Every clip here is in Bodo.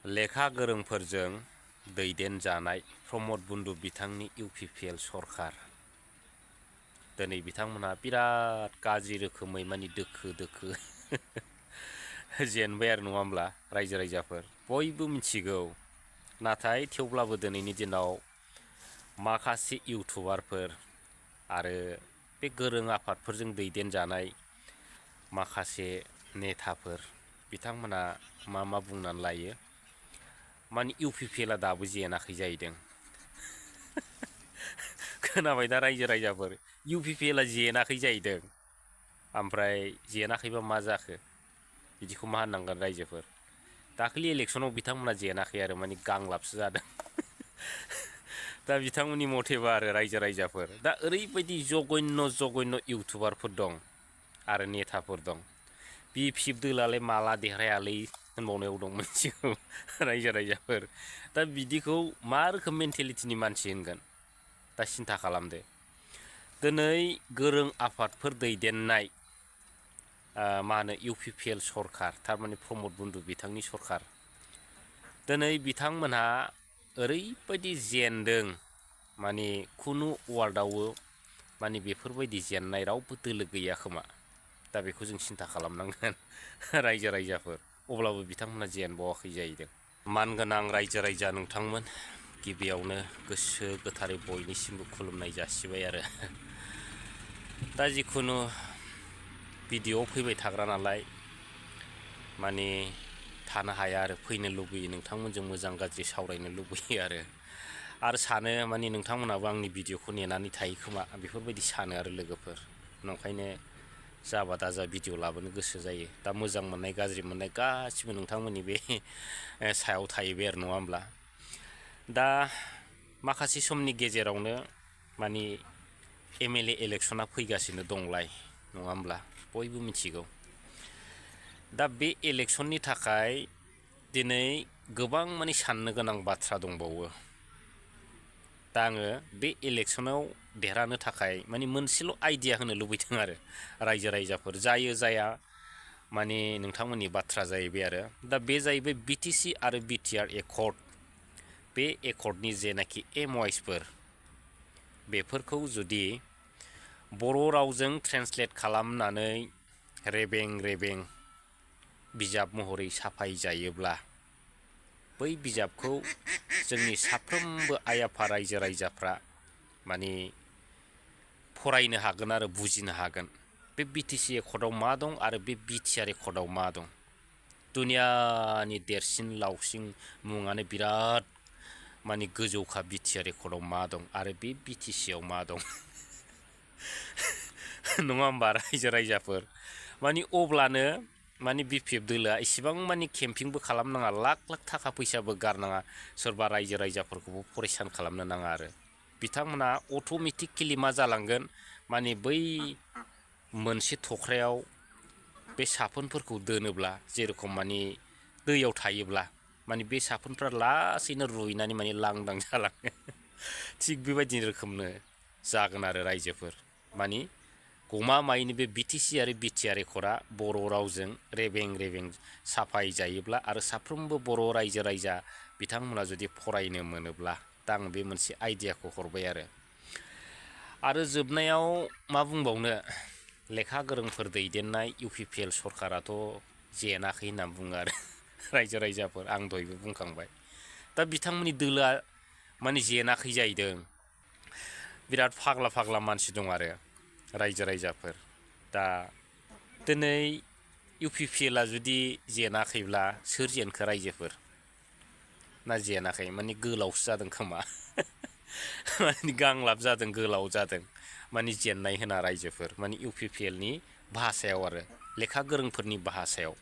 लेखा गोरोंफोरजों दैदेनजानाय प्रमद बन्दु बिथांनि इउपिपिएल सरखार दिनै बिथांमोनहा बिराद गाज्रि रोखोमै माने दोखो दोखो जेनबाय आरो नङा होमब्ला रायजो राजाफोर बयबो मिथिगौ। नाथाय थेवब्लाबो दिनैनि दिनाव माखासे इउटुबारफोर आरो बे गोरों आफादफोरजों दैदेनजानाय माखासे नेताफोर बिथांमोना मा बुंनानै लायो माने इउपिपिएलआ दाबो जेनाखै जाहैदों। खोनाबाय दा रायजो राजाफोर इउपिपिएलआ जेनाखै जाहैदों। ओमफ्राय जेनाखैबा मा जाखो बिदिखौ मा होननांगोन रायजोफोर दाखालि इलेक्सनाव बिथांमोना जेनाखै आरो माने गांलाबसो जादों। दा बिथांमोननि मथेबा आरो रायजो राजाफोर दा ओरैबायदि जघन्य इउटुबारफोर दं आरो नेताफोर दं बि दोलालाय माला देरहायालै होनबावनायाव दं मोनथिगौ रायजो राजाफोर दा बिदिखौ मा रोखोम मेन्टेलिटिनि मानसि होनगोन दा सिन्था खालामदो। दिनै गोरों आफादफोर दैदेननाय मा होनो इउपिपिएल सरखार थारमाने प्रमद बन्दु बिथांनि सरखार दिनै बिथांमोनहा ओरैबायदि जेनदों माने खुनु वार्डआवबो माने बेफोरबायदि जेननाय रावबो दोलो गैया खोमा। दा बेखौ जों सिन्था खालामनांगोन रायजो राजाफोर अब्लाबो बिथांमोना जेनबावाखै जाहैदों। मानगोनां रायजो राजा नोंथांमोन गिबियावनो गोसो गोथारै बयनिसिमबो खुलुमनाय जासिबाय आरो दा जिखुनु भिडिअ'आव फैबाय थाग्रा नालाय माने थानो हाया आरो फैनो लुबैयो नोंथांमोनजों मोजां गाज्रि सावरायनो लुबैयो आरो सानो माने नोंथांमोनाबो आंनि भिडिअ'खौ नेनानै थायो खोमा बेफोरबायदि सानो आरो लोगोफोर नंखायनो जाबा दाजा भिडिअ लाबोनो गोसो जायो। दा मोजां मोननाय गाज्रि मोननाय गासिबो नोंथांमोननि बे सायाव थाहैबाय आरो नङा होमब्ला। दा माखासे समनि गेजेरावनो माने एमएलए इलेक्सना फैगासिनो दंलाय नङा होमब्ला बयबो मिथिगौ। दा बे इलेक्सननि थाखाय दिनै गोबां माने साननो गोनां बाथ्रा दंबावो। दा आङो बे इलेक्सनाव देरहानो थाखाय माने मोनसेल' आइडिया होनो लुबैदों आरो रायजो राजाफोर जायो जाया माने नोंथांमोननि बाथ्रा जाहैबाय आरो दा बे जाहैबाय बिटिसि आरो बिटिआर एकर्ड बे एकर्डनि जेनाखि एमवाइसफोर बेफोरखौ जुदि बर' रावजों ट्रेन्सलेट खालामनानै रेबें बिजाब महरै साफाय जायोब्ला बै बिजाबखौ जोंनि साफ्रोमबो आइ आफा रायजो राजाफ्रा माने फरायनो हागोन आरो बुजिनो हागोन बे बिटिसि एकर्डआव मा दं आरो बे बिटिआर एकर्डआव मा दं। दुनियानि देरसिन लावसिन मुङानो बिराद माने गोजौखा बिटिआर एकर्डआव मा दं आरो बे बिटिसिआव मा दं नङा होमबा रायजो राजाफोर माने अब्लानो माने बिपिएफ दोलोआ इसेबां माने केम्पिंबो खालामनाङा लाख थाखा फैसाबो गारनाङा सोरबा रायजो राजाफोरखौबो परेसान खालामनो नाङा आरो बिथांमोना अट'मेटिकेलि मा जालांगोन माने बै मोनसे थख्रायाव बे साफोनफोरखौ दोनोब्ला जेरखम माने दैयाव थायोब्ला माने बे साफोनफ्रा लासैनो रुइनानै माने लांदां जालाङो थिग बेबायदि रोखोमनो जागोन आरो रायजोफोर माने गमामायैनो बे बिटिसि आरो बिटिआर एकर्डआ बर' रावजों रेबें साफाय जायोब्ला आरो साफ्रोमबो बर' रायजो राजा बिथांमोना जुदि फरायनो मोनोब्ला दा आं बे मोनसे आइडियाखौ हरबाय आरो जोबनायाव मा बुंबावनो लेखा गोरोंफोर दैदेननाय इउपिपिएल सरखाराथ' जेनाखै होनना बुङो आरो रायजो राजाफोर आं दहायबो बुंखांबाय दा बिथांमोननि दोलोआ माने जेनाखै जाहैदों। बिराद फाग्ला मानसि दं आरो रायजो राजाफोर दा दिनै इउपिपिएलआ जुदि जेनाखैब्ला सोर जेनखो रायजोफोर ना जेनाखै माने गोलावसो जादों खोमा माने गांलाब जादों गोलाव जादों माने जेननाय होना रायजोफोर माने इउपिपिएलनि भाषायाव आरो लेखा गोरोंफोरनि भाषायाव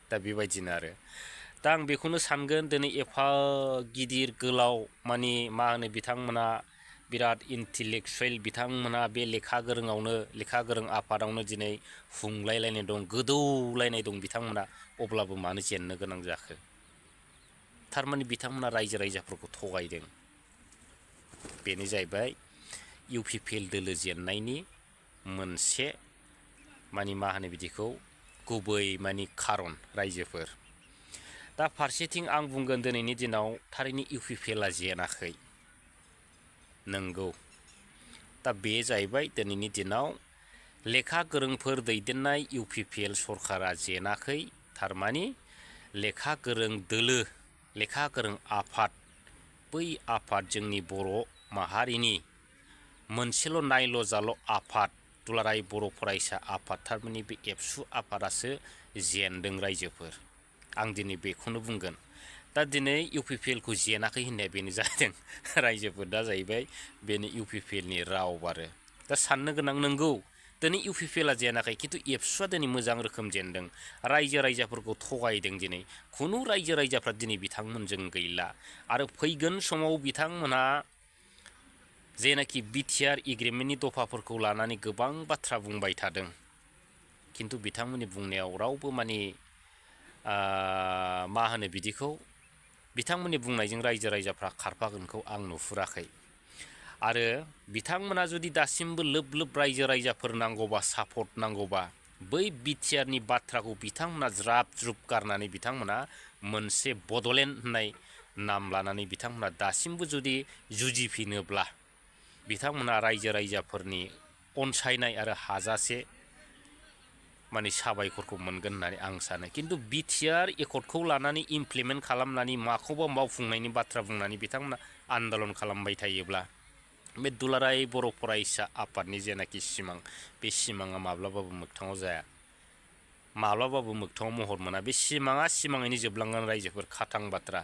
दा बेबायदिनो आरो दा आं बेखौनो सानगोन दिनै एफा गिदिर गोलाव माने मा होनो बिथांमोना बिराद इन्टेलेक्सुवेल बिथांमोना बे लेखा गोरों आफादावनो दिनै हुंलायलायनाय दं गोदौलायनाय दं बिथांमोना अब्लाबो मानो जेननो गोनां जाखो थारमाने बिथांमोना रायजो राजाफोरखौ थगायदों। बेनो जाहैबाय इउपिपिएल दोलो जेननायनि मोनसे माने मा होनो बिदिखौ गुबै माने खारन रायजोफोर दा फारसेथिं आं बुंगोन दिनैनि दिनाव थारैनो इउपिपिएलआ जेनाखै नंगौ दा बे जाहैबाय दिनैनि दिनाव लेखा गोरोंफोर दैदेननाय इउपिपिएल सरकारा जेनाखै थारमानि लेखा गोरों दोलो लेखा गोरों आफाद बै आफाद जोंनि बर' माहारिनि मोनसेल' नायल' जाल' आफाद दुलाराय बर' फरायसा आफाद थारमानि बे एबसु आफादासो जेनदों रायजोफोर आं दिनै बेखौनो बुंगोन दा दिनै इउपिपिएलखौ जेनाखै होननाया बेनो जादों रायजोफोर दा जाहैबाय बेनो इउपिपिएलनि राव आरो दा साननो गोनां नंगौ दिनै इउपिपिएलआ जेनाखै खिन्थु एबसुआ दिनै मोजां रोखोम जेनदों रायजो राजाफोरखौ थगायदों दिनै खुनु रायजो राजाफ्रा दिनै बिथांमोनजों गैला आरो फैगोन समाव बिथांमोनहा जेनाखि बिटिआर एग्रिमेन्टनि दफाफोरखौ लानानै गोबां बाथ्रा बुंबाय थादों खिन्थु बिथांमोननि बुंनायाव रावबो माने मा होनो बिदिखौ बिथांमोननि बुंनायजों रायजो राजाफ्रा खारफागोनखौ आं नुहुराखै आरो बिथांमोना जुदि दासिमबो लोब लोब रायजो राजाफोर नांगौबा सापर्ट नांगौबा बै बिटिआरनि बाथ्राखौ बिथांमोना ज्राब ज्रुब गारनानै बिथांमोना मोनसे बड'लेण्ड होननाय नाम लानानै बिथांमोना दासिमबो जुदि जुजिफिनोब्ला बिथांमोना रायजो राजाफोरनि अनसायनाय आरो हाजासे माने साबायखरखौ मोनगोन होननानै आं सानो खिन्थु बिटिआर एकर्डखौ लानानै इमप्लिमेन्ट खालामनानै माखौबा मावफुंनायनि बाथ्रा बुंनानै बिथांमोना आन्दालन खालामबाय थायोब्ला बे दुलाराय बर' फरायसा आफादनि जेनाखि सिमां बे सिमाङा माब्लाबाबो मोगथाङाव जाया माब्लाबाबो मोगथाङाव महर मोना बे सिमाङा सिमाङैनो जोबलांगोन रायजोफोर खाथां बाथ्रा